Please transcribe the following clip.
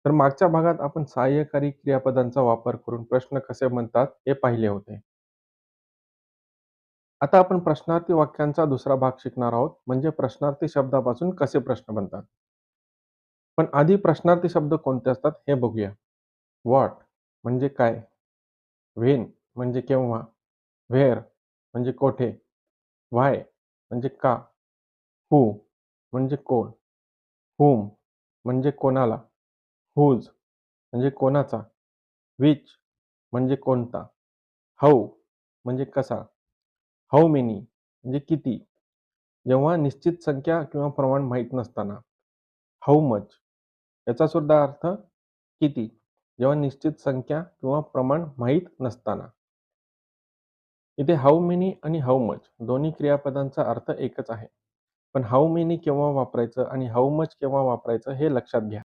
तर मागच्या भागात आपण सहाय्यकारी क्रियापदांचा वापर करून प्रश्न कसे बनतात हे पाहिले होते. आता आपण प्रश्नार्थी वाक्यांचा दुसरा भाग शिकणार आहोत, म्हणजे प्रश्नार्थी शब्दापासून कसे प्रश्न बनतात. पण आधी प्रश्नार्थी शब्द कोणते असतात हे बघूया. व्हॉट म्हणजे काय, व्हेन म्हणजे केव्हा, व्हेअर म्हणजे कोठे, व्हाय म्हणजे का, हू म्हणजे कोण, whom म्हणजे कोणाला, whose म्हणजे कोणाचा, which म्हणजे कोणता, हाऊ म्हणजे कसा, हाऊ मेनी म्हणजे किती. जेव्हा निश्चित संख्या किंवा प्रमाण माहीत नसताना. हाऊ मच याचा सुद्धा अर्थ किती, जेव्हा निश्चित संख्या किंवा प्रमाण माहीत नसताना. इथे हाऊ मेनी आणि हाऊ मच दोन्ही क्रियापदांचा अर्थ एकच आहे. पण हाऊ मेनी केव्हा वापरायचं आणि हाऊ मच केव्हा वापरायचं हे लक्षात घ्या.